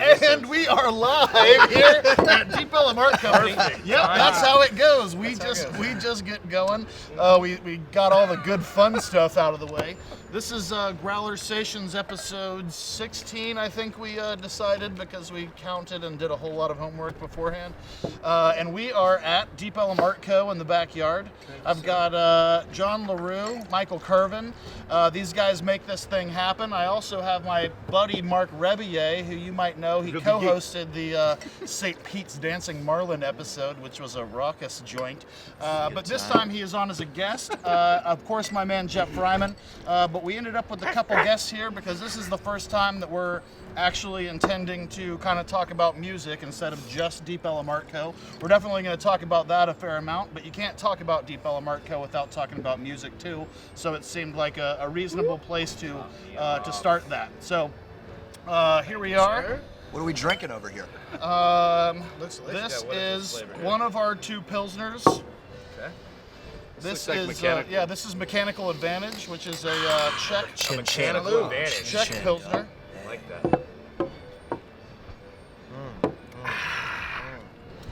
And we are live here at Deep Ellum Art Company. Yep, that's how it goes. We just get going. We got all the good fun stuff out of the way. This is Growlersations episode 16, I think we decided, because we counted and did a whole lot of homework beforehand. And we are at Deep Ellum Art Co. in the backyard. I've got John LaRue, Michael Kervin. These guys make this thing happen. I also have my buddy Marc Rebillet, who you might know. He co-hosted the St. Pete's Dancing Marlin episode, which was a raucous joint. But this time he is on as a guest. Of course, my man Jeff Fryman. But we ended up with a couple guests here because this is the first time that we're actually intending to kind of talk about music instead of just Deep Ellum Art Co. We're definitely going to talk about that a fair amount, but you can't talk about Deep Ellum Art Co. without talking about music too. So it seemed like a reasonable place to start that. So here we are. What are we drinking over here? This is one of our two Pilsners. This is Mechanical Advantage, which is a Czech Pilsner. I like that.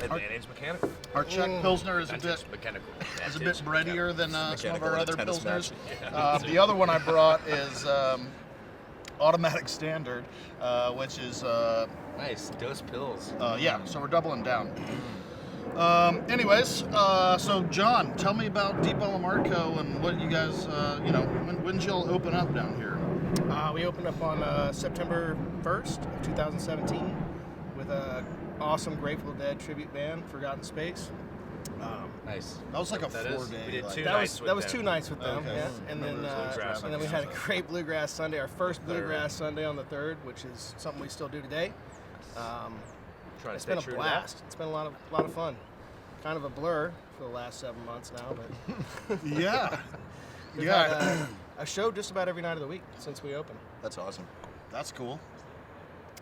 Advantage mechanical. Our Czech Pilsner is a bit breadier than some of our other Pilsners. The other one I brought is Automatic Standard, which is nice. Dose pills. So we're doubling down. Anyways, so John, tell me about Deep Ellum Art Co. and what you guys, when'd y'all open up down here? We opened up on September 1st of 2017 with an awesome Grateful Dead tribute band, Forgotten Space. Nice. That was like a 4-day. We did two that nights was with that was them. 2 nights with them, Okay. yeah. And then we had a great Bluegrass Sunday, our first Bluegrass Sunday on the 3rd, which is something we still do today. Trying to It's stay been a true blast. It's been a lot of fun. Kind of a blur for the last 7 months now, but Yeah. we've had a show just about every night of the week since we opened. That's awesome. That's cool.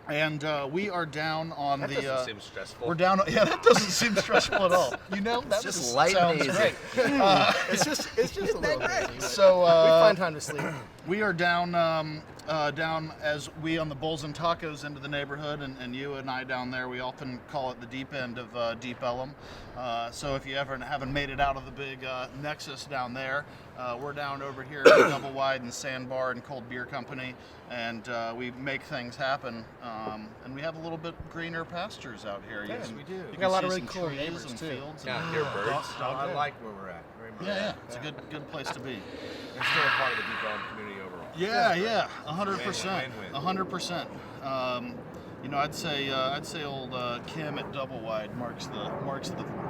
And we are down on That doesn't seem stressful. We're down. Yeah, that doesn't seem stressful at all. You know, that just light and sounds easy. great. It's just a little busy. So We find time to sleep. we are down as we on the Bulls and Tacos into the neighborhood, and you and I down there. We often call it the deep end of Deep Ellum. So if you ever haven't made it out of the big Nexus down there, we're down over here at Double Wide and Sandbar and Cold Beer Company, and we make things happen. And we have a little bit greener pastures out here. Yes, we do. You We can got a lot see of really some cool trees neighbors, and too. fields. Yeah, hear birds. I like where we're at very much. Yeah, it's a good place to be. We're still a part of the Deep Ellum community overall. Yeah, 100%, Win-win. 100%. I'd say old Kim at Double Wide marks the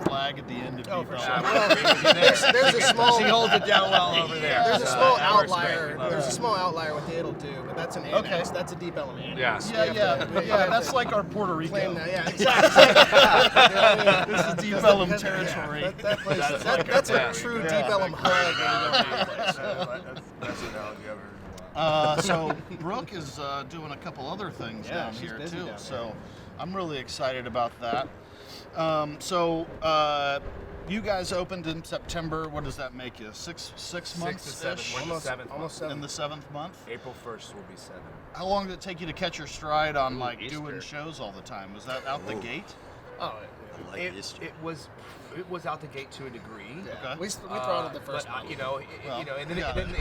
flag at the end of Oh, Deep for Ellum. sure. There's a small. She holds it down well over there. There's a small That works outlier. great. We love There's a it. small outlier with the it'll do, but that's an annex. That's a Deep Ellum annex. Yeah. Yeah. That's like our Puerto Rico. Claim that, yeah, exactly. This is Deep Ellum territory. That's a true Deep Ellum hug. That's an analogy ever. So Brooke is doing a couple other things Yeah, down she's here busy too. down So I'm really excited about that. You guys opened in September. What does that make you? Six months? 6 to 7. We're in the 7th Almost month. In the 7th month. April 1st will be 7. How long did it take you to catch your stride on like Easter. doing shows all the time? Was that out the gate? Oh, I like this. It was out the gate to a degree. yeah. Okay. We throttled the first but, one. and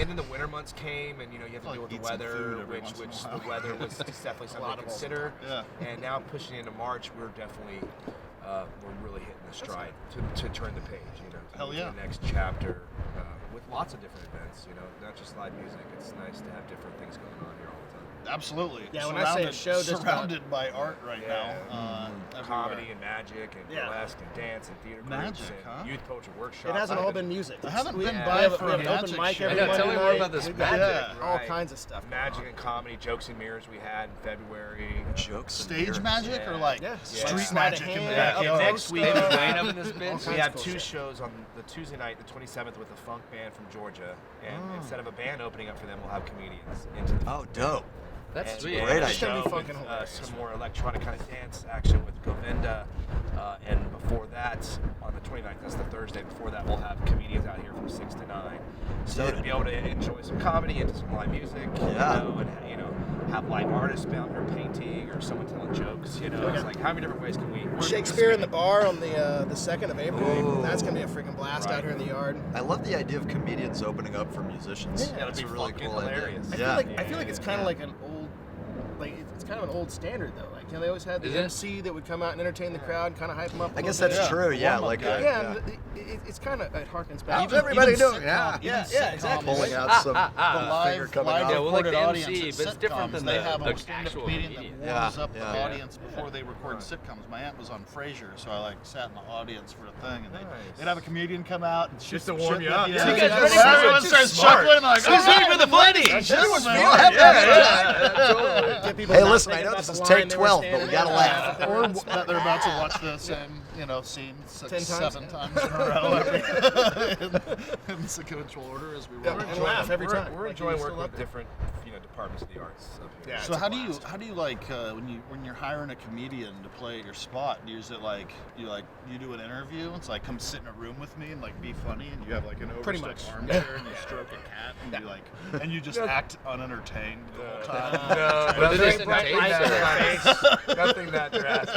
then the winter months came, and you have to deal with the eat some weather, food every which once in a the weather was just definitely something to of consider. Yeah. And now pushing into March, we're definitely we're really hitting the stride to turn the page. To Hell move yeah. to the next chapter with lots of different events. Not just live music. It's nice to have different things going on here all the time. Absolutely. Yeah, when I say a show, just surrounded by art right Yeah. now. Comedy and magic and Yeah. burlesque and dance and theater Magic, groups and huh? youth poetry workshops. It hasn't all been music. I haven't been Yeah. by We have for an a open magic mic show. every I know, tell me Monday more night. about this We've got magic. all Right. kinds of stuff. going Magic on. and comedy, jokes and mirrors we had in February. Jokes. and Stage beers. magic or like Yeah. street Like sleight of magic in the hand. backyard? Next week, stuff. Wayne up in this bitch. kinds We of have cool 2 shit. shows on the Tuesday night, the 27th, with a funk band from Georgia, and instead of a band opening up for them, we'll have comedians into the Oh, dope. That's sweet. Great idea. It's gonna be Show fucking with, hilarious. some more electronic kind of dance action with Govinda, And before that, on the 29th, that's the Thursday, before that we'll have comedians out here from 6 to 9. So to be able to enjoy some comedy and some live music, and have live artists out here painting or someone telling jokes, it's like how many different ways can we... Shakespeare in the Bar on the 2nd of April. Ooh. That's going to be a freaking blast out here in the yard. I love the idea of comedians opening up for musicians. Yeah, That's it'll a be really fucking cool hilarious. idea. I feel like it's kind of like an old, it's kind of an old standard though. Like they always had the MC that would come out and entertain the crowd, kind of hype them up. I guess that's true. Yeah, like it's kind of it harkens back. How's everybody doing? Yeah, exactly. Pulling out some live like recorded the audience MC, at but it's different than sitcoms. They the have a stand-up actual comedian comedian. that warms up the Yeah. audience before they record sitcoms. My aunt was on Frasier, so I sat in the audience for a thing, and they'd have a comedian come out and Just to warm you up. Yeah, So you guys ready for everyone it? starts Smart. chuckling like, Who's ready for the funny? Hey, listen, I know this is take 12, but we gotta laugh. or that they're about to watch the same, scene 7 times in a row in sequential order as we roll. And laugh every time. We're Like, enjoying you're working still with up there. different departments of the arts up here. Yeah. So it's a how do you blast. like when you're hiring a comedian to play at your spot? Is it like you do an interview? It's like come sit in a room with me and like be funny, and you have like an Pretty overstuffed much. armchair and you stroke a cat and you just act unentertained the whole time. But it isn't Bright tape, lights so- in your face. Nothing that drastic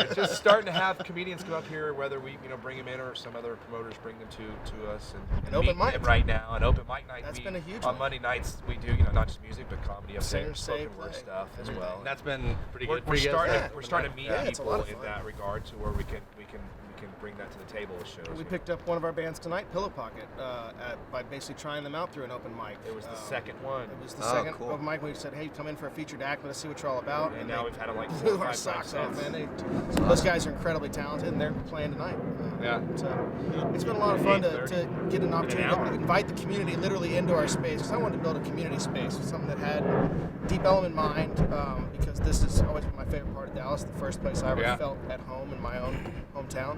there. Just starting to have comedians come up here, whether we bring them in or some other promoters bring them to us and open meet mic. them right now. An open mic night. That's been a huge on one. Monday nights we do not just music but comedy up there, Singers say, spoken word play. stuff as well. That's been pretty We're, good for we're you guys. starting. Yeah. We're starting to meet Yeah, it's a lot people of in fun. that regard to where we can bring that to the table with shows. We picked up one of our bands tonight, Pillow Pocket, by basically trying them out through an open mic. It was the second one. It was the Oh, second cool. open mic. We said, "Hey, come in for a featured act. Let's see what you're all about." And now we've had them like 4 blew or 5 our socks times off, since. man. Those guys are incredibly talented, and they're playing tonight. So it's been a lot of fun to 8:30. get an opportunity hour. to invite the community literally into our space, because I wanted to build a community space, something that had Deep Ellum in mind, because this has always been my favorite part of Dallas, the first place I ever felt at home in my own hometown.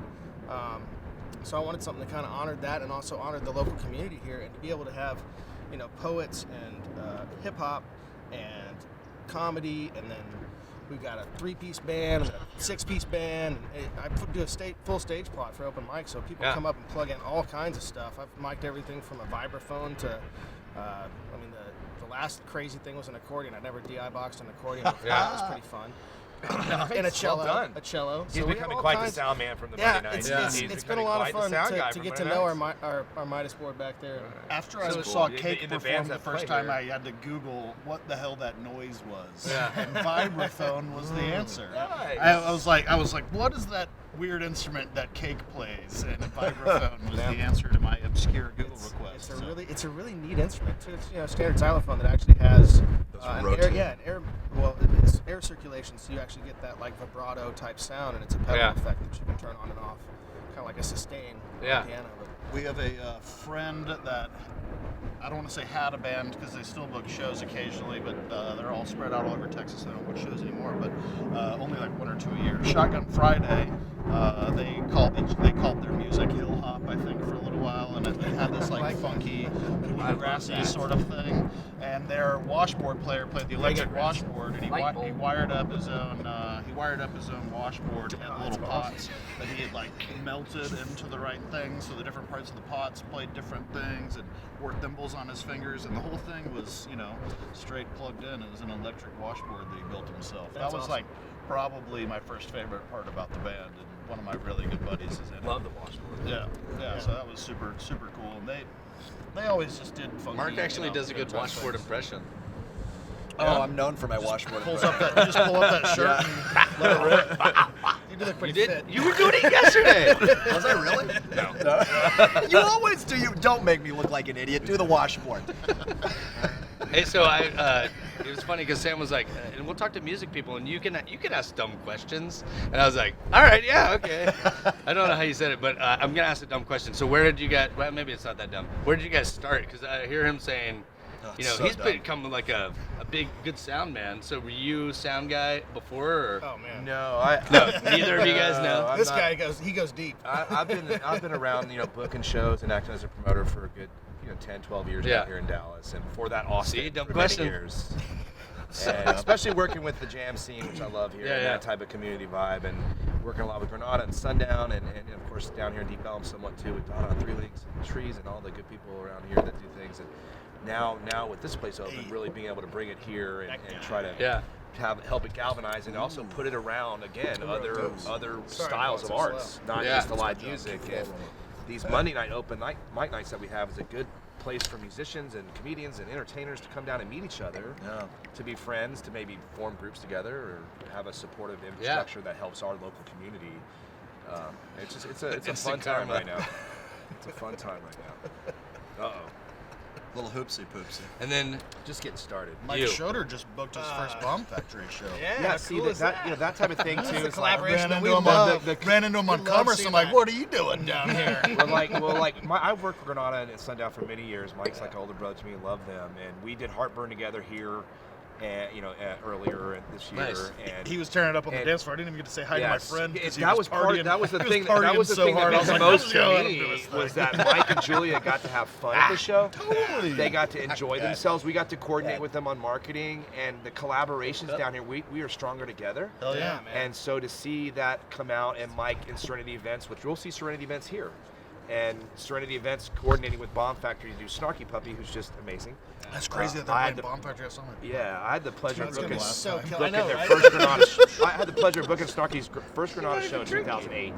So I wanted something that kind of honored that and also honored the local community here, and to be able to have, poets and hip hop and comedy, and then we've got a 3-piece band, a 6-piece band. I do a full stage plot for open mic, so people come up and plug in all kinds of stuff. I've mic'd everything from a vibraphone to, the last crazy thing was an accordion. I never DI boxed an accordion before. That was pretty fun. And a cello. Well done. A cello. He's So we have becoming all quite kinds- the sound man from the Yeah, Monday nights. it's been a lot of fun to get to know our Midas board back there. After I So saw cool. Cake In the perform bands the that first play time, here. I had to Google what the hell that noise was. Yeah. And vibraphone was the answer. Nice. I was like, what is that weird instrument that Cake plays? And vibraphone was the answer to my obscure Google request. It's a really neat instrument too. It's a standard xylophone that actually has it's air circulation, so you actually get that like vibrato type sound, and it's a pedal effect that you can turn on and off, kind of like a sustain on the piano. But We have a friend that I don't want to say had a band because they still book shows occasionally, but they're all spread out all over Texas. They don't book shows anymore, but only like 1 or 2 a year. Shotgun Friday, they called their music Hill Hop, I think, for a little while, and it had this like funky, grassy sort of thing. And their washboard player played the electric washboard, and he wired up his own washboard in little pots that he had like melted into the right things, so the different parts of the pots played different things, and wore thimbles on his fingers, and the whole thing was straight plugged in. It was an electric washboard that he built himself. That was awesome. like probably my first favorite part about the band, and one of my really good buddies is in it. Love the washboard. Yeah. So that was super cool, and they always just did funky. Mark actually does a good type washboard things. impression. Oh, I'm known for my washboard. Pulls up that, just pull up that shirt and let it rip. you do look You pretty did? fit. You were doing it yesterday. Was I really? No. You always do. You don't make me look like an idiot. Do the washboard. Hey, so it was funny because Sam was like, and we'll talk to music people, and you can ask dumb questions, and I was like, all right, yeah, okay. I don't know how you said it, but I'm gonna ask a dumb question. So where did you guys? Well, maybe it's not that dumb. Where did you guys start? Because I hear him saying, so he's dumb. become like a big good sound man. So were you sound guy before? Or? Oh man. No, Neither of you guys know. I'm This not- guy goes deep. I've been around, booking shows and acting as a promoter for a good, 10, 12 years out here in Dallas, and before that, Austin. See, dumb for question. many years. And especially working with the jam scene, which I love here, and that type of community vibe. And working a lot with Granada and Sundown, and of course down here in Deep Ellum somewhat too with Donna on 3 Leagues and Trees and all the good people around here that do things. And now with this place open, really being able to bring it here and try to help it galvanize and also put it around again other styles of arts, not just the live music. And these Monday night open mic nights that we have is a good place for musicians and comedians and entertainers to come down and meet each other, to be friends, to maybe form groups together or have a supportive infrastructure that helps our local community. It's a fun time right now. It's a fun time right now. Little hoopsie poopsie. And then just getting started. Mike Schroeder just booked his first Bomb Factory show. Yeah, see that type of thing too. It's a Is collaboration ran that into him on Commerce. I'm like, what are you doing down here? I've worked for Granada and Sundown for many years. Mike's like an older brother to me, love them, and we did Heartburn together here. And earlier this year, Nice. and He was tearing it up on the dance floor. I didn't even get to say hi to my friend. That was the thing that meant the most to me was that Mike and Julia got to have fun at the show. Totally. They got to enjoy themselves. We got to coordinate with them on marketing and the collaborations down here. We are stronger together. Hell yeah, man. And so to see that come out, and Mike in Serenity Events, which we'll see Serenity Events here, and Serenity Events coordinating with Bomb Factory to do Snarky Puppy, who's just amazing. That's crazy that they're playing Bomb Factory at Summit. Yeah, I had the pleasure of booking their first Granada. I had the pleasure of booking Snarky's first Granada show in 2008,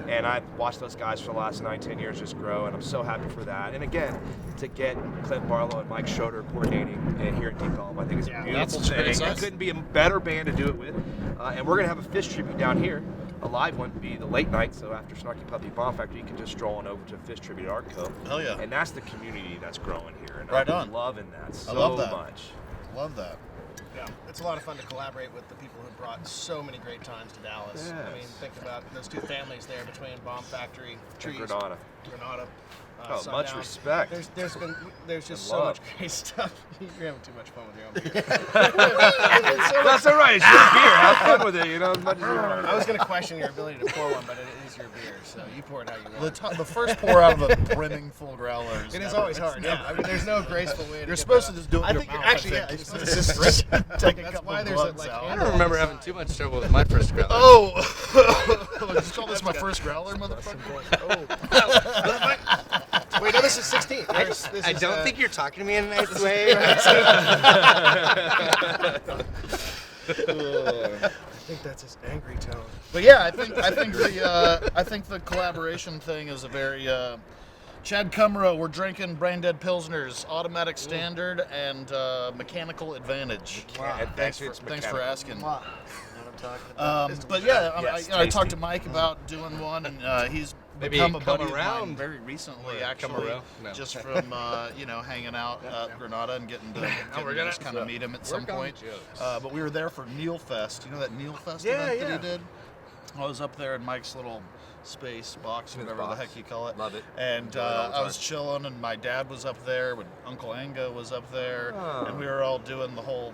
and I've watched those guys for the last 9-10 years just grow, and I'm so happy for that. And again, to get Clint Barlow and Mike Schroeder coordinating here at Deep Ellum, I think it's a beautiful thing. There couldn't be a better band to do it with, and we're gonna have a Fish tribute down here. A live one would be the late night, so after Snarky Puppy Bomb Factory, you can just stroll on over to Fish Tribute Arco. Hell yeah. And that's the community that's growing here. And Right I'm on. loving that so I love that. much. Love that. Yeah, it's a lot of fun to collaborate with the people who brought so many great times to Dallas. Yes. I mean, think about those two families there between Bomb Factory, Trees, Granada. Sundown. Much respect. There's just And so love. much great stuff. You're having too much fun with your own beer. That's all right. It's your beer. Have fun with it, you know, as much as you want. I was going to question your ability to pour one, but it is your beer, so you pour it how you want. The first pour out of a brimming full growler is It is never- always hard. Yeah, I mean, there's no graceful way. You're supposed to just do it I in think your you're mouth. actually It's yeah. just take a That's couple why of there's a, glugs like, out. I don't remember having too much trouble with my first growler. Oh! Just call this my first growler, motherfucker? Wait, no, this is 16. I don't think you're talking to me in a nice way. I think that's his angry tone. But yeah, I think the collaboration thing is a very Chad Cumro. We're drinking Brain Dead Pilsners, Automatic Standard, and Mechanical Advantage. And Thanks for asking. Wow. But yeah, I talked tasty. to Mike about doing one, and he's Maybe become a come buddy of mine around. very recently, Come actually, around? No. just from hanging out at Granada and getting to we're gonna just kind of meet him at some work on point. jokes. But we were there for Neil Fest. You know that Neil Fest Yeah, event yeah. that he did? I was up there in Mike's little space box, His whatever the box. heck you call it. Love it. And Do it all the I was time. chilling, and my dad was up there, when Uncle Anga was up there, Oh. and we were all doing the whole,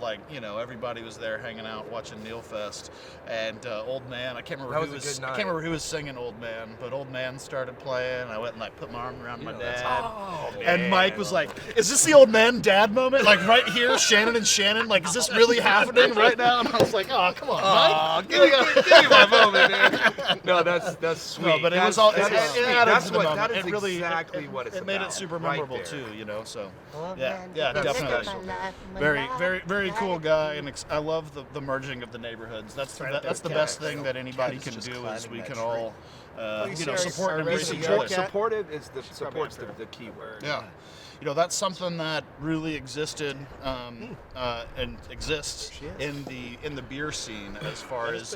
everybody was there hanging out watching Neil Fest. And Old Man, I can't remember That who was a was good I night. can't remember who was singing Old Man, but Old Man started playing, and I went and put my arm around my dad. And Mike was like, "Is this the Old Man Dad moment? Like right here, Shannon and Shannon? Like, is this really happening right now?" And I was like, "Oh, come on, Mike." Give me my moment, man. No, that's sweet. No, but it That's- was all. that is sweet. That's That is it really, exactly what it's It made about, it super right memorable there. too, So Oh, yeah, man, yeah, look at definitely. my life, my Very, life, very, very my cool life. guy, and I love the merging of the neighborhoods. That's the best thing that anybody can do is we can all, support and embrace each other. Supportive is support's the key word. Yeah. That's something that really existed and exists in the beer scene as far as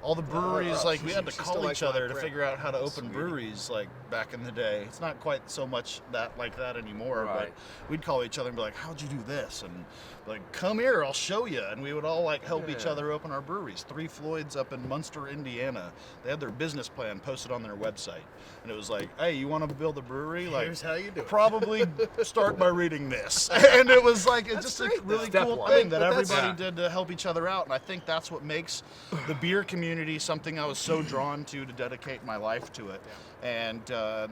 all the breweries. Like we had to call each other to figure out how to open breweries. Like back in the day, it's not quite so much like that anymore. Right. But we'd call each other and be like, "How'd you do this?" And like, "Come here, I'll show you." And we would all help each other open our breweries. Three Floyds up in Munster, Indiana. They had their business plan posted on their website, and it was like, "Hey, you want to build a brewery? Like, Here's how you do it." Probably start by reading this." And it was it's just a really Step cool one. thing that But that's- everybody did to help each other out. And I think that's what makes the beer community something I was so drawn to dedicate my life to it. And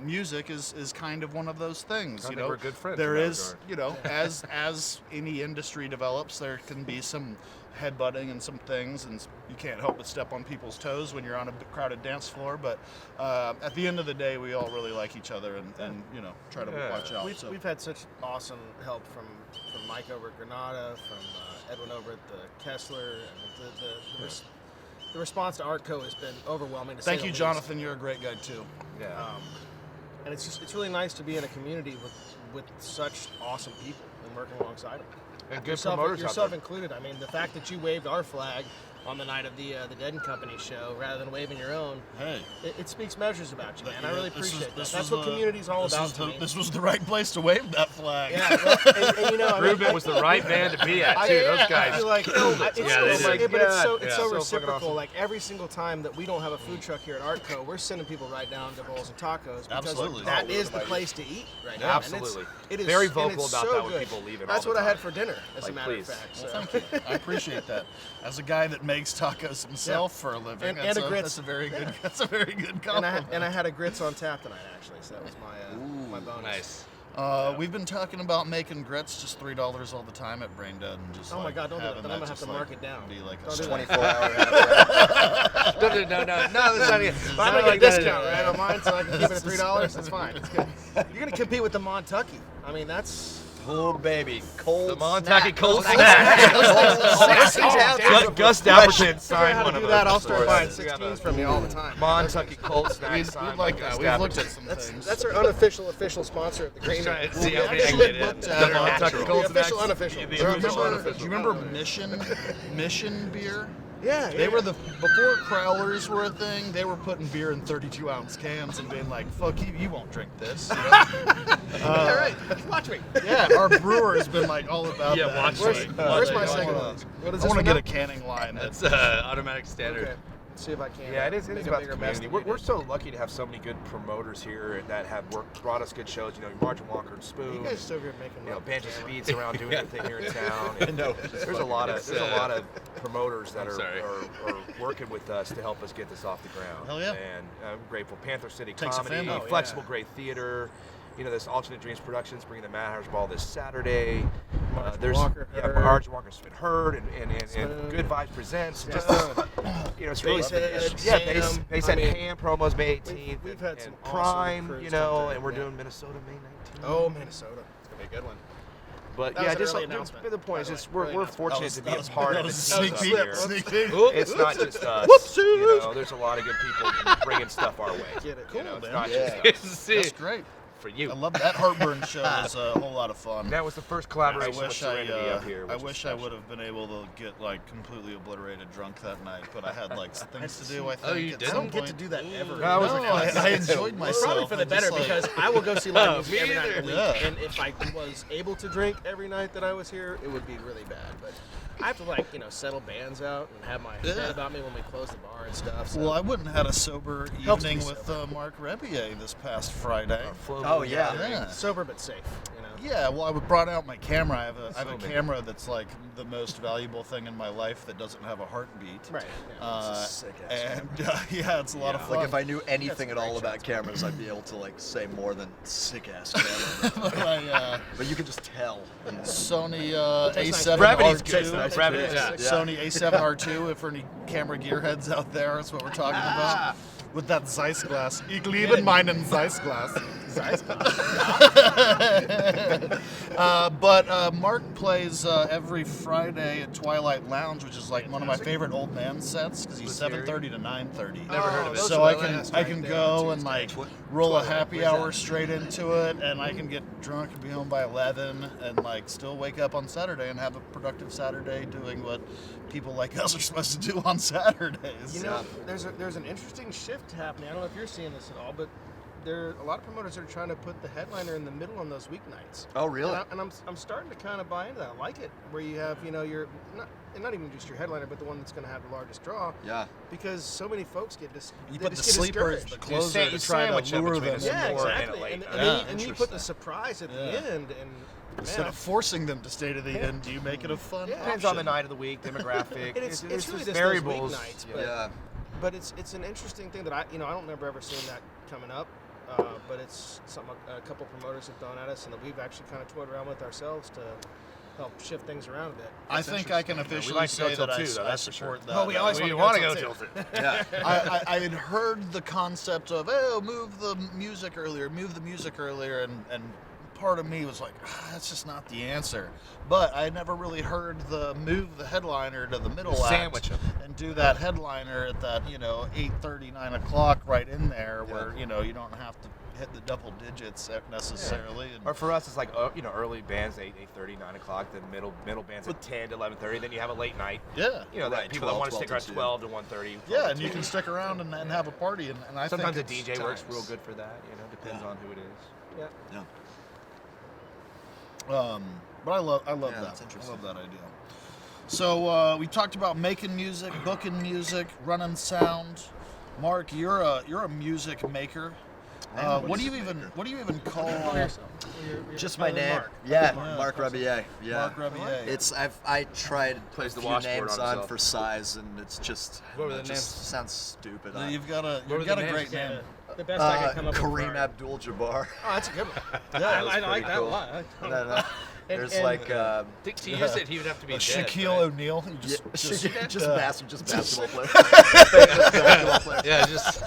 music is kind of one of those things. I think we're good friends There in that is, as any industry develops, there can be some headbutting and some things, and you can't help but step on people's toes when you're on a crowded dance floor. But at the end of the day, we all really like each other and you know, try to watch out. We've had such awesome help from Mike over at Granada, from Edwin over at the Kessler, and the response to Artco has been overwhelming. To Thank say you, the Jonathan. least. You're a great guy too. Yeah. And it's really nice to be in a community with such awesome people and working alongside them. And good promoters out yourself there. included. I mean, the fact that you waved our flag on the night of the Dead and Company show rather than waving your own, Hey, it speaks measures about you, man. I really appreciate that. this That's was what community's all about to me. This was the right place to wave that flag. Yeah, well, and you know, I mean, Ruben was the right man to be at too. Those I guys. feel like they did. but it's so So fucking reciprocal. awesome. Like every single time that we don't have a food truck here at Artco, we're sending people right down to Bowls and Tacos because Absolutely. that is the place to eat right now. Absolutely. And it is Very and vocal it's about so that when good. people leave it That's all what the I had time. for dinner, as Like, a matter please. of fact. Well, So. thank you. I appreciate that. As a guy that makes tacos himself for a living, And a grits. that's a very good. That's a very good compliment. And I had a grits on tap tonight, actually. So that was my bonus. Nice. We've been talking about making grits just $3 all the time at Brain Dead, and just Oh my like, God, don't do that. having Then I'm gonna just, have to mark it down. Be like a Don't do snack. that. 24-hour half. No, that's not it. I'm gonna get a discount, right, on mine, so I can keep it at $3. That's fine. It's good. You're gonna compete with the Montucky. I mean, that's. Oh, baby. Cold The Montucky snack. cold snack. Gus Dapperton Figure out signed how one to of do that. those. I'll start buying 16s from you all the time. Montucky cold snack. We'd signed like by that. Gus We've looked Dapperton. at some things. That's our unofficial sponsor of the Green Try Room. and see how we many I can actually get in. looked That at are Montucky natural. cold The official, snacks. unofficial. The Do you official, remember, unofficial. do you remember Mission beer? Yeah, They were before crowlers were a thing. They were putting beer in 32-ounce cans and being like, "Fuck you, you won't drink this." You know? Yeah, right. Watch me. Yeah, our brewer has been like all about Yeah, that. watch Where's, me. Where's my I second wanna- one? What is I this want to one get now? a canning line. That's automatic standard. Okay. Let's see if I can. Yeah, it is make a about the bigger mess community. than We're you did. so lucky to have so many good promoters here that have brought us good shows. You know, Margin Walker and Spoon. You guys are so good at making You know, love. Banjo Camera. Speed's around doing everything here in town. And there's a lot of promoters that are working with us to help us get this off the ground. Hell yeah. And I'm grateful. Panther City Takes a Comedy, family. Oh, Flexible Great Theater. You know, this Alternate Dreams Productions bringing the Mad Hatters Ball this Saturday. Walker, yeah, Heard. Margin Walker's been heard, and Spoon. Good Vibes Presents. Yeah. Just you know, it's really Basehead, yeah. Ham. They said I mean, Ham promos May 18th. we've had some and awesome Prime, crews you come know, through, and we're yeah. doing Minnesota May 19th. Oh, Minnesota. It's gonna be a good one. But That yeah, was an just early like announcement, the point is by the just way. Early we're announcement. fortunate to be a part of the sneak team peek. here. Sneak peek. It's not just us. Whoopsies. You know, there's a lot of good people bringing stuff our way. Get it. You know, Cool, it's man. not Yeah. just us. See, That's great. for you. I love that Heartburn show. Was a whole lot of fun. That was the first I collaboration wish with Serenity up here. I which is wish I special. would have been able to get like completely obliterated drunk that night, but I had like things to do. I think. Oh, you at did? some I don't get to point. do that ever. No, I was No, I enjoyed It's myself. probably for the I just, better like- because I will go see live music me every night of the week. either. Yeah. And if I was able to drink every night that I was here, it would be really bad. But I have to settle bands out and have my head about me when we close the bar and stuff. So. Well, I wouldn't had a sober Helps me evening with Marc Rebillet this past Friday. Oh, yeah. Yeah. sober but safe, Yeah, well, I brought out my camera. I have a So many. camera that's like the most valuable thing in my life that doesn't have a heartbeat. Right. Yeah. It's a sick-ass And yeah, it's a lot of fun. Like if I knew anything That's at all great about cameras, I'd be able to like say more than sick ass camera. My But you can just tell. Sony That's A7 nice. Brevity's R2. good. Nice. Brevity's Yeah. good. Sony A7R2, if for any camera gearheads out there, that's what we're talking about. With that Zeiss glass. Ich liebe meinen Zeiss glass. But Mark plays every Friday at Twilight Lounge, which is like one of my favorite old man sets because he's 7:30 to 9:30. Never heard of it. So are I the can last I right can there go on and like Tuesday. roll a Twilight, happy where's hour that? straight into it, and I can get drunk and be home by 11, and like still wake up on Saturday and have a productive Saturday doing what people like us are supposed to do on Saturdays. You know, there's an interesting shift happening. I don't know if you're seeing this at all, but there are a lot of promoters that are trying to put the headliner in the middle on those weeknights. Oh, really? And I'm starting to kind of buy into that. I like it, where you have your not even just your headliner, but the one that's going to have the largest draw. Yeah. Because so many folks get You they put the just get sleepers, the discouraged. closer to try sandwich to them lure between them. the Yeah, more and exactly. late. And Yeah. then you put the surprise at the end, and Instead man, of forcing them to stay to the end, do you make it a fun Yeah. Depends on the option? night of the week, demographic. it's really just just variables. those weeknights, Yeah. but it's an interesting thing that I don't remember ever seeing that coming up. But it's something a couple promoters have thrown at us, and that we've actually kind of toyed around with ourselves to help shift things around a bit. I think I can officially say that I support that. Oh, we always want to go till 2. Yeah. I had heard the concept of, oh, move the music earlier, and part of me was like, that's just not the answer. But I never really heard the move the headliner to the middle Sandwich act and do that headliner at that, 8:30, 9 o'clock right in there where, you don't have to hit the double digits necessarily. Yeah. Or for us, it's like, early bands, 8:30, 9 o'clock, then middle bands at 10 to 11:30, then you have a late night. Yeah. That people that want to stick around 12 to 1:30. Yeah, and you can stick around and have a party. And I sometimes think a DJ works real good for that, depends on who it is. Yeah. But I love that. That's interesting. I love that idea. So we talked about making music, booking music, running sound. Mark, you're a music maker. What do you even call yourself? Just my name. Mark. Yeah, Marc Rebillet. Yeah. Marc Rebillet. I tried Plays a the few washboard names on on himself. for size, and it's just What were the it names? just sounds stupid. You've got a were the great names? name. The best I can come up with. Kareem Abdul-Jabbar. Oh, that's a good one. Yeah, I like that a cool. lot. No. There's and- like To use it, he would have to be dead. Shaquille right? O'Neal. Just basketball player. Famous basketball player. Yeah, just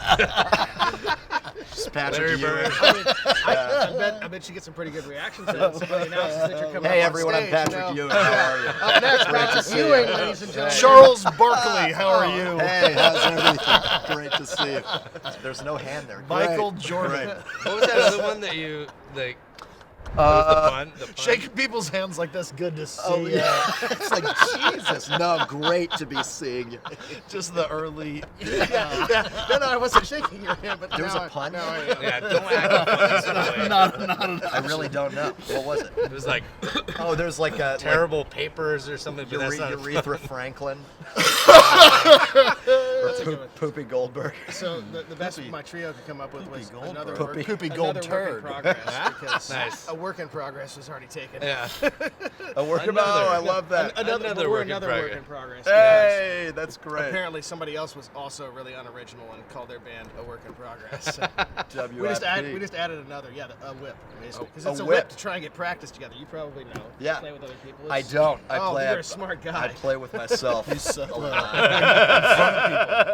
Just Patrick Larry Ewing. Bird. I bet you get some pretty good reactions to that. Somebody announces that you're coming Hey up on everyone, I'm stage, Patrick Ewing. How are you? Up next, Patrick Ewing, ladies and gentlemen. Charles Barkley. How are you? Hey, how's everything? Great to see you. There's no hand there. Michael Great. Jordan. Great. What was that other one that you like? What was the pun? Shaking people's hands like that's good to see. Oh yeah. It's like Jesus. No, great to be seeing you. Just the early. No, I wasn't shaking your hand, but There was now a pun? Now I am. Yeah, don't act funny. not I really don't know. What was it? It was like Oh, there's like a terrible papers or something. But that's not Urethra Franklin. That's a good one. Poopy Goldberg. So the best my trio could come up with was Goldberg. another Poopy Gold work turd. in progress because Nice. a work in progress was already taken. Yeah. A work Another. I love that. Another we're work in another progress. work in progress. Hey, that's Because great. apparently somebody else was also really unoriginal and called their band a work in progress. So WIP. we just added another, a whip, basically. Because it's a a whip. whip to try and get practice together. You probably know. Yeah. You play with other people. I don't. I Oh, play. you're a smart guy. I play with myself. In front of people.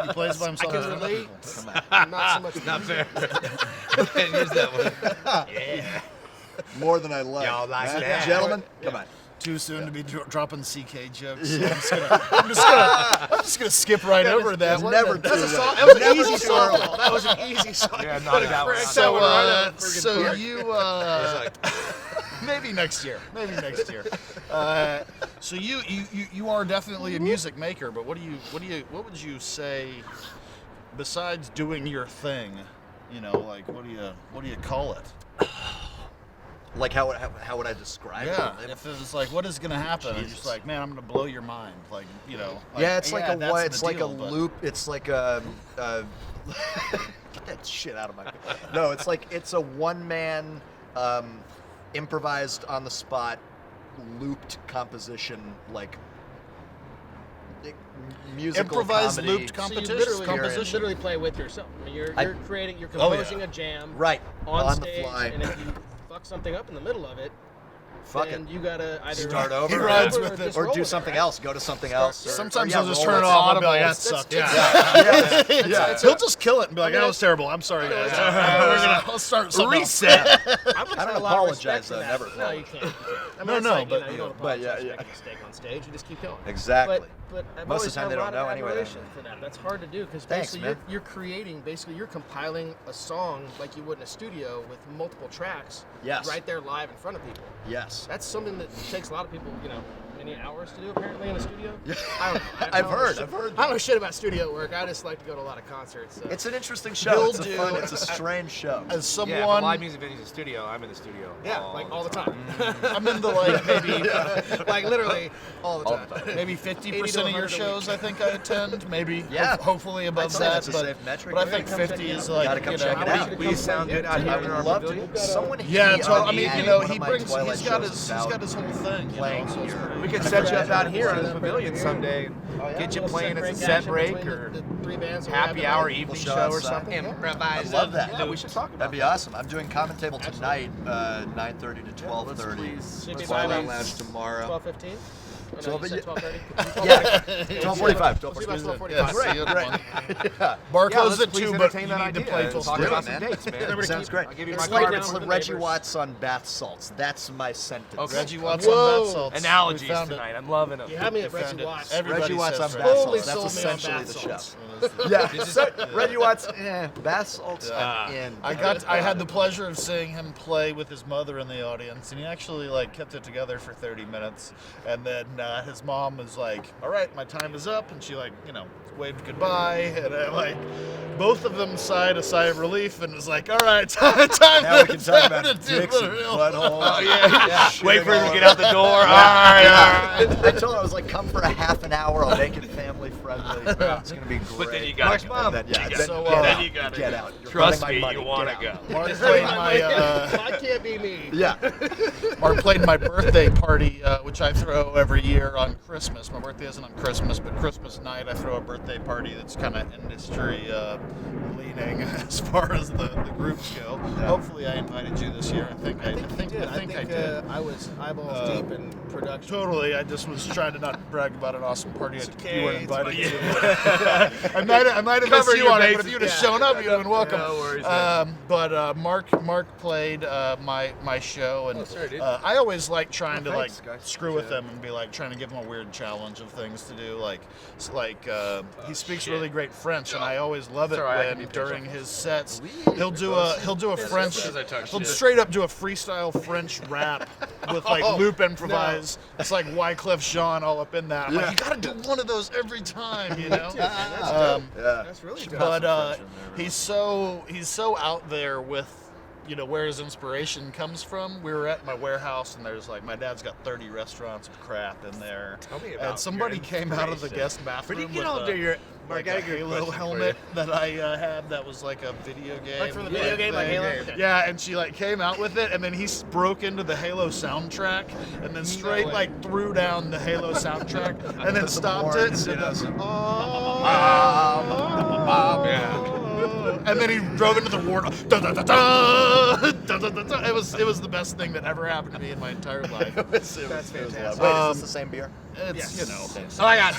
He plays by himself. I in can front of relate. people. Come on. Not so much. Not fair. Can't use that one. Yeah. More than I like. Y'all like Huh? that? Gentlemen, come on. Too soon to be dropping CK jokes. So I'm just gonna skip right over that It's one. never That's too a late. soft- that was an Never easy too softball. That was an easy softball. Yeah, knock that one out. So you maybe next year. So you are definitely a music maker, but what would you say besides doing your thing? Like what do you call it? Like how would I describe Yeah, it? if it was like, what is gonna happen? It's just like, man, I'm gonna blow your mind. Like, Yeah, it's like a that's it's the like deal, a but- loop. It's like a get that shit out of my. No, it's a one man improvised on the spot looped composition like musical Improvised comedy. looped So you competition. literally play with yourself. I mean, you're I- creating, you're Oh, yeah. composing a jam Right on the stage, fly. and if you fuck something up in the middle of it, Fuck then it. you gotta either Start over. He rides with it. just Or roll do with it, something right? else. Go to something else. Or, Sometimes or, he'll just roll turn it with off and be like, that That's- sucked. that's- He'll just kill it and be like, that was terrible. I'm sorry, guys. I'll start something else. Reset. I would I don't say a lot of apologize, respect for though, that. never No, you can't. I mean, No, it's no, like, but- you don't but apologize yeah, for yeah. making a mistake on stage. You just keep going. Exactly. But I've Most always of the time had they a don't lot know of anyway. admiration for that. That's hard to do because Thanks, basically man. you're creating, you're compiling a song like you would in a studio with multiple tracks. Yes. Right there live in front of people. Yes. That's something that takes a lot of people, many hours to do apparently in a studio. Yeah. I don't know. I've heard I that. don't know shit about studio work. I just like to go to a lot of concerts. So. It's an interesting show. He'll It's a do- fun. It's a strange show. As Yeah, if a someone, live music venue's a studio, I'm in the studio. all the time. I'm into like maybe Like literally all the All time. the time. maybe 50% of your 100 a shows I think I attend. Maybe Yeah. hopefully above I'd say that. that's a but safe metric. but I You think gotta come 50 check it is out. like Gotta come check it out. We sound good out I here would in our love pavilion. to. Someone hit Yeah, me totally. on I the mean, egg you know, one of he my brings, Twilight he's got shows his about whole thing. playing So it's here. pretty- We could can set you up out here in the pavilion someday and get you playing as a set break or the 3 bands that we happy have hour tonight. evening show show or outside. something. Improvise. I love that. Yeah, we should talk about That'd be that. awesome. I'm doing Common Table tonight, 9:30 to 12:30. Should be Twilight by Lounge tomorrow. 12:15. Oh, So, no, but you said you- 12:30. Yeah, 12:45. Let's do about 12:45. Yeah, Right, see you at right. one. Yeah. Barco's at please 2, but entertain you that need to idea play and till talk Do it, about man. some dates, man. Sounds great. I'll give you It's my like card. down It's with the the Reggie neighbors. Watts on bath salts. That's my sentence. Okay. Reggie Watts Whoa. on bath salts. Analogies We found it. tonight. I'm loving them. You had me at We found Reggie it. Watts. Everybody Reggie Watts on says bath Reggie Totally salts. That's sold me on essentially bath the salts. show. Yeah. So, Reggie Watts, bath salts. I'm in. I had the pleasure of seeing him play with his mother in the audience, and he actually like kept it together for 30 minutes. And then his mom was like, "All right, my time is up," and she like, waved goodbye, and both of them sighed a sigh of relief, and was like, "All right, time Now we can talk time about to do dicks the and real." buttholes. Oh yeah. Wait for him to get out the door. All right, all right. I told her I was like, come for a half an hour. I'll make it family friendly. It's gonna be great. But then you gotta go. And then, yeah, then, So, get then out. you gotta get go. out. You're Trust running me, my you money. want to Get out. go. Mark played my That can't be me. Yeah. Mark played my birthday party, which I throw every year on Christmas. My birthday isn't on Christmas, but Christmas night I throw a birthday party that's kind of industry leaning as far as the groups go. Hopefully, I invited you this year. I think I did. I was eyeballs deep in production. Totally. I just was trying to not brag about an awesome party It's you okay, weren't it's invited fine. to. I might have missed Cover you your on it, but bases. if you'd have shown up, you'd have been welcome. No worries, man. But Mark played my show, and sorry, dude. I always like trying to thanks, like guys. screw with them and be like trying to give them a weird challenge of things to do. He speaks shit. really great French, and I always love it Sorry, I can when be during patient. his sets he'll do a French. as I talk He'll shit. straight up do a freestyle French rap with like loop improvise. It's like Wyclef Jean all up in that. I'm like, you gotta do one of those every time, you know. Yeah. That's really dope. But he's so out there with where his inspiration comes from. We were at my warehouse, and there's like my dad's got 30 restaurants of crap in there. Tell me about And somebody your came out of the inspiration. guest bathroom Where do you with get all your like I a got a good Halo question for helmet you. that I had that was like a video game. Like from the video game, like thing. Halo? Okay. Yeah, and she like came out with it, and then he broke into the Halo soundtrack, and then straight way. like threw down the Halo soundtrack, and then stopped it and horns, did yeah. this. Yeah. And then he drove into the war. Dun, dun, dun, dun, dun, dun, dun, dun. It was the best thing that ever happened to me in my entire life. That's fantastic. Wait, is this the same beer? It's Oh my god.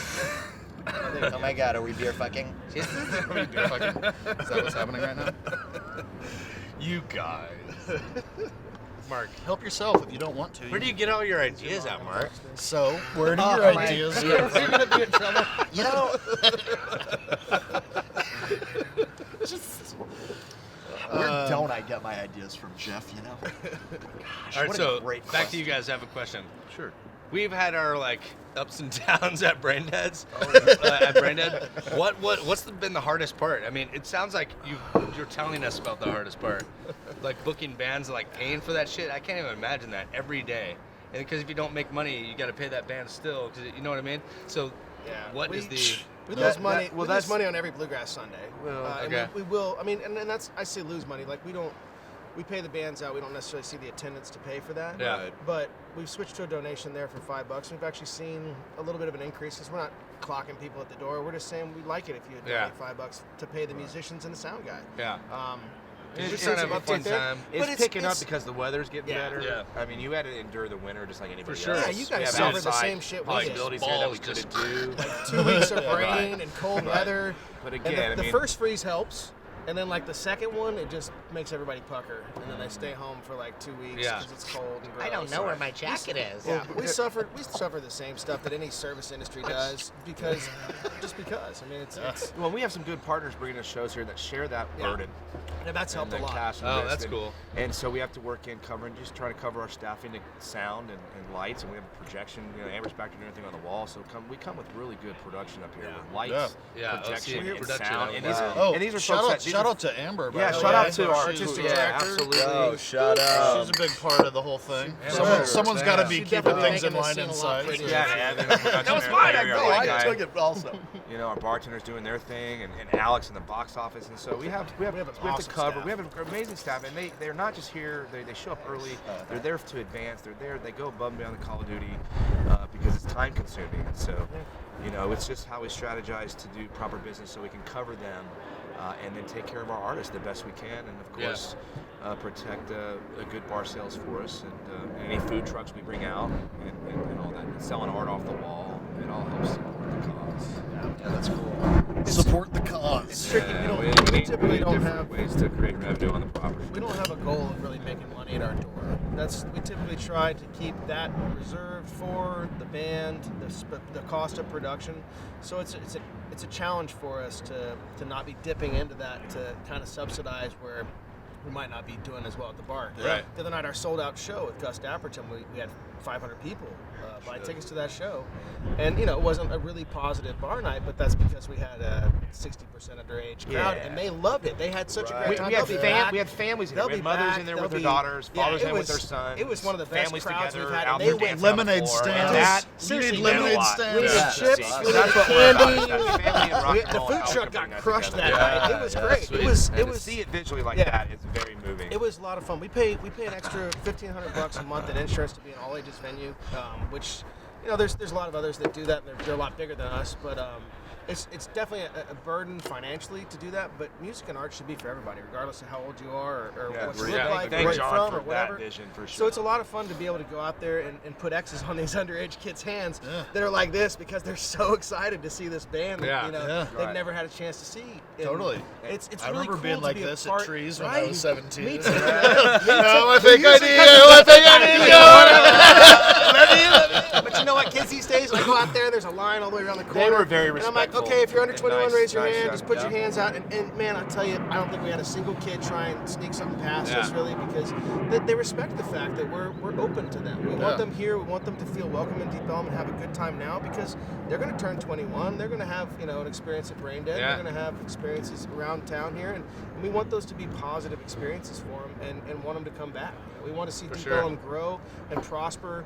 Oh my god, are we beer fucking? Is that what's happening right now? You guys. Mark, Help yourself if you don't want to. where do you get all your ideas at, Mark? So where do your ideas come from? You're gonna be in trouble. You know, where don't I get my ideas from, Jeff? You know. Gosh, All right, what so a great back to you question. guys. I have a question. Sure. We've had our like ups and downs at Braindead's. At Braindead, what's been the hardest part? I mean, it sounds like you're telling us about the hardest part, like booking bands and like paying for that shit. I can't even imagine that every day. And because if you don't make money, you got to pay that band still. Cause you know what I mean? So, Yeah. what is the? We lose That- money. that- well, we lose that's- money on every bluegrass Sunday. Well, and okay. we will. I mean, and that's I say lose money. Like we pay the bands out. We don't necessarily see the attendance to pay for that. Yeah. Right. But we've switched to a donation there for $5. We've actually seen a little bit of an increase. Because we're not clocking people at the door. We're just saying we'd like it if you would Yeah. donate $5 to pay the musicians and the sound guy. Yeah. We're Just seeing trying to some have a fun uptick there. time. It's But picking up it's- because the weather's getting Yeah. better. Yeah. I mean, you had to endure the winter just like anybody sure. else. Yeah, you We guys have suffered the outside same shit we did. possibilities here that we Balls just- couldn't do. 2 weeks of Yeah, rain right. and cold weather. But And again, the I mean, first freeze helps, and then like the second one, it just makes everybody pucker, and then they stay home for like 2 weeks Yeah. because it's cold and gross. I don't know where my jacket is. Yeah, but we suffer the same stuff that any service industry does because I mean it's well, we have some good partners bringing us shows here that share that Yeah. burden. and that's helped a and the lot. cash and Oh, risk, that's and- cool. And so we have to work in covering, just trying to cover our staffing to sound and lights, and we have a projection. Amber's back to do everything on the wall, so we come with really good production up here with lights, Yeah, I'll see projection, your and production. sound. And these Wow. are Oh, and these are shout folks out, that these shout are- out to Amber. by Yeah, the shout way. out to our She's- artistic yeah, director. absolutely. Oh, shut up. She's a big part of the whole thing. Sure. Someone's got to be She keeping definitely things in making line this scene a inside. lot prettier. Yeah, and that was mine, I No, I took it also. Our bartenders doing their thing, and Alex in the box office, and so we have to awesome cover. staff. We have an amazing staff, and they're not just here. They show up early. They're there to advance. They're there. They go above and beyond the Call of Duty because it's time time consuming. And so, you know, it's just how we strategize to do proper business so we can cover them and then take care of our artists the best we can, and of course protect a good bar sales for us, and any food trucks we bring out, and all that, and selling art off the wall. It all helps support the cause. Yeah, that's cool. Support the cause. It's tricky. We typically many don't different have ways to create revenue on the property. we don't have a goal of really making money at our door. We typically try to keep that reserved for the band, the cost of production. So it's a challenge for us to not be dipping into that to kind of subsidize where we might not be doing as well at the bar. Right. The other night, our sold out show with Gus Dapperton, we had 500 people buy tickets to that show. And, you know, it wasn't a really positive bar night, but that's because we had a 60% underage crowd, and they loved it. They had such a great time. We had families in there. We had mothers in there with their daughters, fathers in with their sons. It was one of the best families crowds together, we've had. out And they there went dancing on the lemonade floor. stands. That We need meant a lemonade lot. stands. We needed Yeah. chips, we That's needed what we're about, candy. is that family and rock and The roll food and how truck we bring got that crushed that together. night. It was great. sweet. It was And to see it visually like yeah. that is very moving. It was a lot of fun. We pay an extra $1,500 a month in insurance to be an all ages venue, which, you know, there's a lot of others that do that. And they're a lot bigger than us, but it's definitely a burden financially to do that. But music and art should be for everybody, regardless of how old you are or what you look like, Thank where you're John from, for or whatever. that vision, for sure. So it's a lot of fun to be able to go out there and put X's on these underage kids' hands that are like this because they're so excited to see this band that, you know, they've never had a chance to see. And Totally. It's I really remember cool being to like be a this part, at Trees when right? I was 17. Me too. No, I think I need But you know what, kids these days, I go out there, there's a line all the way around the corner. They were very And I'm like, respectful okay, if you're under and 21, nice, raise your nice, hand, yeah. just put your hands out. And man, I tell you, I don't think we had a single kid try and sneak something past us, really, because they respect the fact that we're open to them. We want them here, we want them to feel welcome in Deep Ellum and have a good time now, because they're going to turn 21, they're going to have, you know, an experience at Brain Dead, they're going to have experiences around town here, and we want those to be positive experiences for them and want them to come back. You know, we want to see Deep Ellum grow and prosper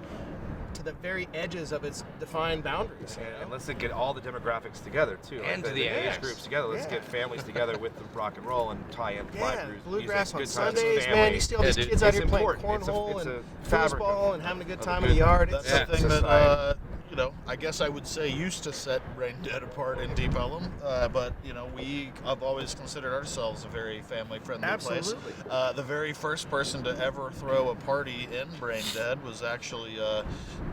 to the very edges of its defined boundaries. You know? And let's get all the demographics together too, And like to the age age. groups together. Let's get families together with the rock and roll and tie in fly groups, bluegrass on music, good times, Sundays, family. man. You see all these dude, kids out it's here playing important. cornhole It's a and fabric foosball and having a good of a time in good- the yard. That's It's, the thing that, society. you know, I guess I would say used to set Brain Dead apart in Deep Ellum, but, you know, I've always considered ourselves a very family-friendly place. Absolutely. The very first person to ever throw a party in Brain Dead was actually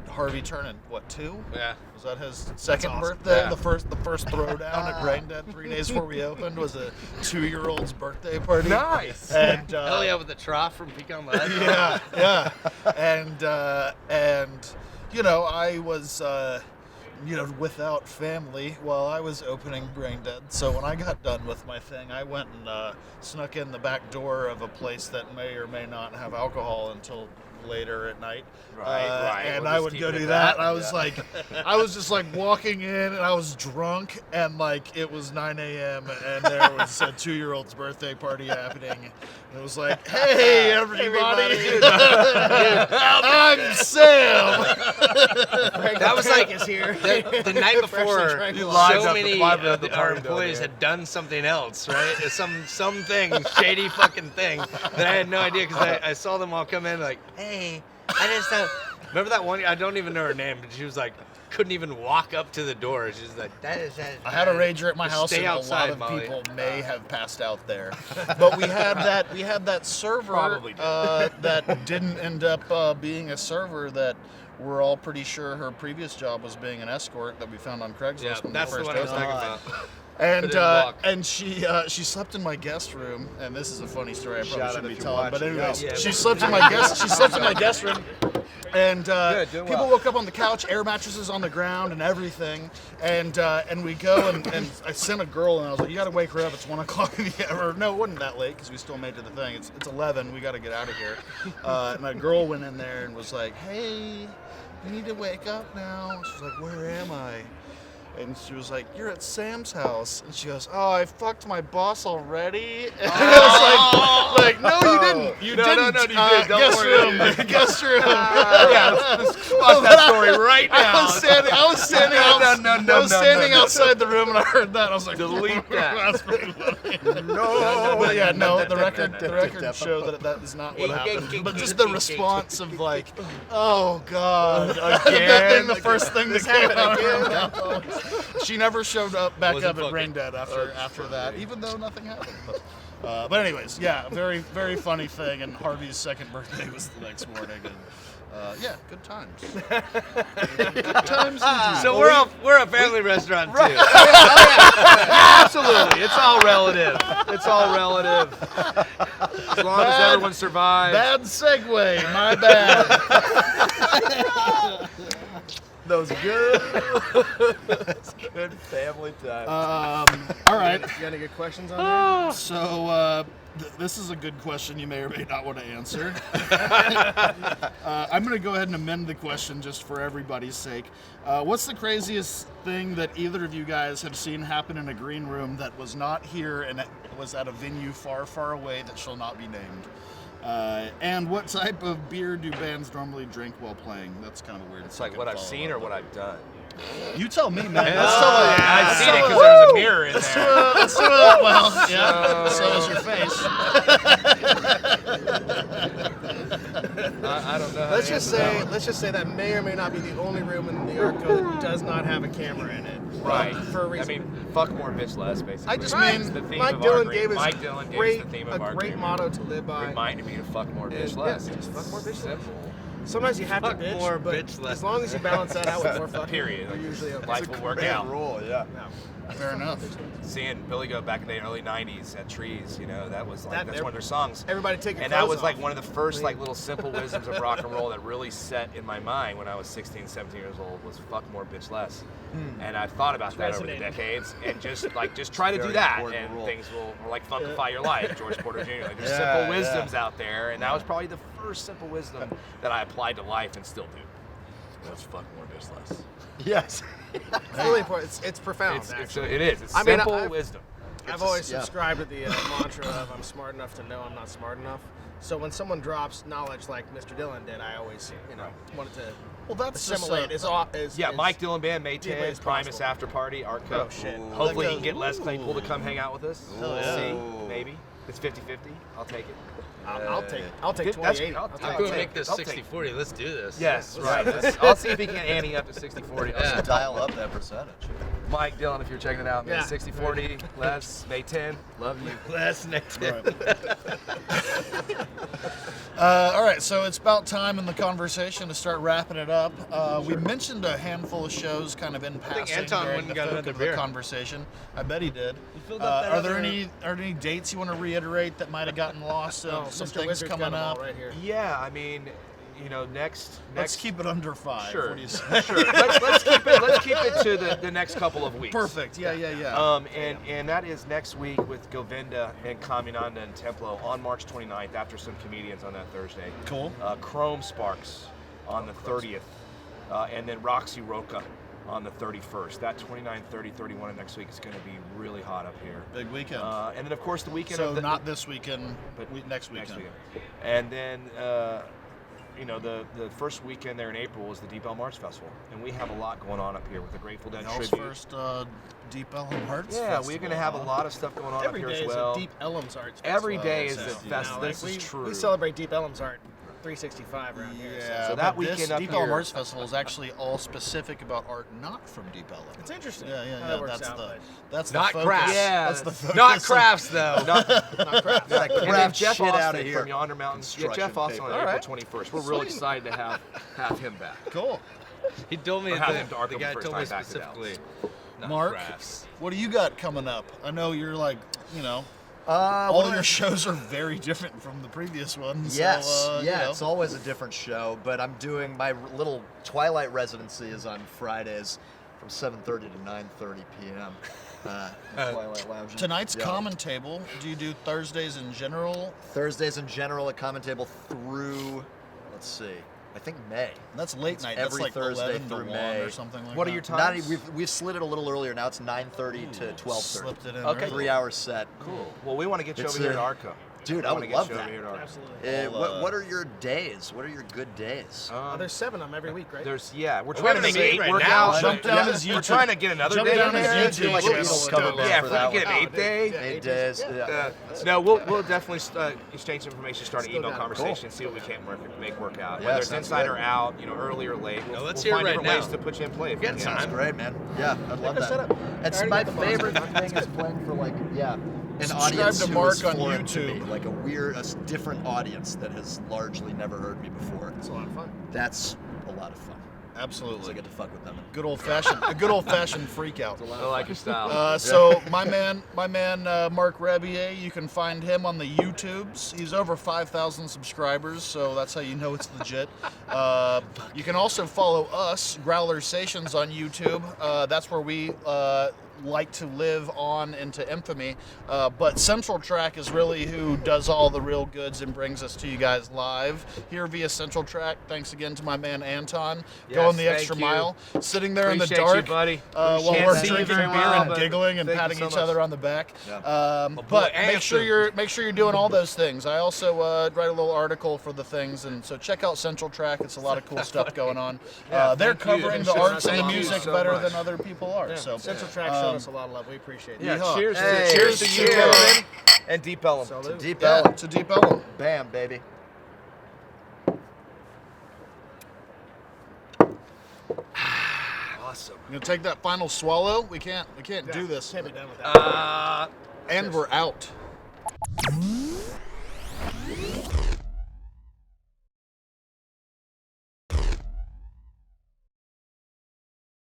Harvey Turnin, 2? Yeah. Was that his second birthday? Yeah. The first throwdown at Brain Dead 3 days before we opened was a 2-year-old's birthday party. Nice. And Hell yeah, with the trough from Pecan Lodge. yeah. And you know, I was you know, without family while I was opening Brain Dead. So when I got done with my thing, I went and snuck in the back door of a place that may or may not have alcohol until later at night. Right. And We'll I just would keep go it do at that. that. I was like, I was just like walking in and I was drunk and like it was 9 a.m. and there was a 2-year-old's birthday party happening. And it was like, hey, everybody. I'm Sam. That was like is here. the night before. tranquil. Lines So up the many five of of the our party down employees there. had done something else, right? Something shady fucking thing that I had no idea because I saw them all come in like, hey, I just remember that one. I don't even know her name, but she was like, couldn't even walk up to the door. She's like, that is. I had a rager at my Just house, stay and outside, a lot of Molly. people may have passed out there. But we had that server Probably did. that didn't end up being a server that we're all pretty sure her previous job was being an escort that we found on Craigslist. Yeah, when we that's the first one I was opened. talking about. And Couldn't walk. and she slept in my guest room, and this is a funny story I probably Shout out shouldn't if be you're telling, but watching. anyways, Yeah. she slept in my guest room, and doing people well. woke up on the couch, air mattresses on the ground, and everything, and we go and I sent a girl, and I was like, you got to wake her up. It's 1 o'clock in the hour. No, it wasn't that late because we still made it to the thing. It's 11. We got to get out of here. And a girl went in there and was like, hey, you need to wake up now. She's like, where am I? And she was like, you're at Sam's house. And she goes, oh, I fucked my boss already? And I was like, no, you didn't. You No, didn't. no, you did. Don't Guest worry. room. Guest room. Yeah, let's watch that story right now. I was standing I was standing outside the room and I heard that. I was like, Delete that. That's pretty funny. But yeah, no, the record showed that that is not what happened. But just the response of like, oh God, again. The first thing that came out of her mouth. She never showed back up at Brain Dead after that, even though nothing happened. But anyways, yeah, very, very funny thing. And Harvey's second birthday was the next morning. And, yeah, good times. Good times. So we're a family restaurant too. Absolutely. It's all relative. It's all relative. As long as everyone survives. Bad segue. My bad. That was good. That's good family time. All right. You got any good questions on there? So this is a good question you may or may not want to answer. I'm going to go ahead and amend the question just for everybody's sake. What's the craziest thing that either of you guys have seen happen in a green room that was not here and it was at a venue far, far away that shall not be named? And what type of beer do bands normally drink while playing? That's kind of a weird. It's like what I've seen or what I've done. You tell me, man. I've seen it because there's a mirror in there. Let's do it. Well, yeah. So is your face. I don't know. Let's just say that may or may not be the only room in the Arco that does not have a camera in it. Right. For a reason. I mean, fuck more, bitch less, basically. I just It's mean the theme Mike of our Dillon green- gave us Mike Dillon gave us the theme of our a great green motto room. to live by. Reminded me to fuck more, bitch Yeah, less. just fuck more, bitch less. Simple. Sometimes you have to Fuck bitch, more, but bitch less. as long as you balance that out with more fucking, Period. you're usually okay. Life will work out. Rule, yeah. Fair enough. Seeing Billy Goat back in the early '90s at Trees, you know, that was like that's one of their songs. Everybody take your And that clothes was like off. one of the first like little simple wisdoms of rock and roll that really set in my mind when I was 16, 17 years old was fuck more, bitch less. And I've thought about that over the resonated. decades and just try to do Very that important and rule. things will like funkify your life. George Porter Jr. Like there's Yeah, simple wisdoms out there, and that was probably the first simple wisdom that I applied to life and still do. That's fuck more, bitch less. Yes. It's really important. It's profound, It's actually. it is. It's I mean, simple I've- wisdom. I've always subscribed to the mantra of I'm smart enough to know I'm not smart enough. So when someone drops knowledge like Mr. Dillon did, I always, wanted to Well, that's just assimilate Yeah, Mike Dillon Band, May deeply 10th, as Primus possible. After Party, Art Cup. Oh, shit. Hopefully he can get Les Claypool to come hang out with us. Hell We'll yeah. see, maybe. It's 50-50. I'll take it. I'll take That's- 2080. I'll I'll take I'm it. going to make this I'll take 60-40. Let's do this. Yes, right. I'll see if he can ante up to 60-40. Yeah. Dial up that percentage. Mike Dillon, if you're checking it out, man, Yeah. 60-40, Les, May 10. Love you. Last next. All right, so it's about time in the conversation to start wrapping it up. We mentioned a handful of shows kind of in passing think Anton during went and the got folk another of the beer. conversation. I bet he did. filled up that Are there other- any dates you want to reiterate that might have gotten lost? No, Some Mr. things Wizard's got coming them all up. right here. Yeah, I mean, next. Let's keep it under 5. Sure. What do you say? Sure. Let's keep it to the next couple of weeks. Perfect. Yeah. And that is next week with Govinda and Caminanda and Templo on March 29th after some comedians on that Thursday. Cool. Chrome Sparks on the 30th. And then Roxy Roca on the 31st. That 29, 30, 31 next week is going to be really hot up here. Big weekend. And then, of course, the weekend So of the... not this weekend, but next weekend. And then... the first weekend there in April is the Deep Ellum Arts Festival, and we have a lot going on up here with the Grateful Dead Y'all's tribute. first Deep Ellum Arts Yeah, Festival, we're going to have a lot of stuff going on Every up here day as is well. a Deep Ellum's Arts Every Festival, day is so, a you fest. know, This like, is we true. We celebrate Deep Ellum's Art 365 around here. Yeah, So that but this weekend up Deep Ellum here- Arts Festival is actually all specific about art not from Deep Ellum. It's interesting. Yeah. how that works That's out, the but that's Not the focus. crafts. Yeah. That's the focus. Not crafts, though. not crap. Like, And then craft Jeff shit Austin out of here. from Yonder Mountains. Yeah, Construction Jeff Austin on paper. April All right. 21st. We're really excited to have him back. Cool. He told me Or have him to the Arkham guy first told me time back to Dallas. specifically. Not Mark, crafts. what do you got coming up? I know you're like, All all your shows are very different from the previous ones. Yes, so, it's always a different show, but I'm doing my little Twilight residency is on Fridays from 7:30 to 9:30 p.m. Twilight Lounge. Tonight's Yeah. Common Table. Do you do Thursdays in general? Thursdays in general at Common Table through, let's see, I think May. That's late It's night. every That's like Thursday 11 to through 1 May. or something like What are that. your Not, times? we've slid it a little earlier. Now it's 9:30 to 12:30. Slipped it in Okay. early. 3-hour set. Cool. Well, we want to get you It's over here at a- Arca. Dude, I wanna would get love you over that. here to our- Absolutely. What are your days? What are your good days? There's 7 of them every week, right? We're We're trying to gonna make make 8 right work now. out. Jump down his We're YouTube. trying to get another Jump day down in his there. YouTube. like a We'll Beatles be cover stoked. band Yeah, for if that we can get one. an 8th day. 8 days. Yeah. No, we'll definitely exchange information, start an Still email got it. conversation, see what we can't make work out. Yeah, Whether it's sounds inside good. or out, early or late. No, let's we'll hear find right different now. ways to put you in play. if we Get can. time. That's great, man. Yeah, I love Pick a that. setup. It's I already my got the box. favorite thing is playing for an Subscribe audience to who Marc is on foreign to YouTube. me, like a different audience that has largely never heard me before. It's a lot of fun. That's a lot of fun. So I Absolutely. get to fuck with them. A good old fashioned freak out. I like your style. So my man, Marc Rebillet, you can find him on the YouTubes. He's over 5,000 subscribers, so that's how you know it's legit. You can also follow us, Growlersations, on YouTube. That's where we like to live on into infamy. But Central Track is really who does all the real goods and brings us to you guys live here via Central Track. Thanks again to my man Anton, going the thank extra you. mile, sitting there Appreciate in the dark you, buddy. while Can't we're see you drinking very beer well, and but giggling and thank you patting so each much. other on the back. Yeah. But make Anton. sure you're doing all those things. I also write a little article for the things, and so check out Central Track. It's a lot of cool stuff going on. They're thank you. covering the Sure, arts and the thank you music so better much. than other people are. Yeah. So Central Track showed us a lot of love. We appreciate it. Yeah, Yeehaw. cheers, Hey, cheers to you, cheers. Kervin, and Deep Ellum. Salute. Deep yeah, Ellum. to Deep Ellum. Bam, baby. Awesome. You gonna take that final swallow? We can't do this. Can't be done with that. And we're out.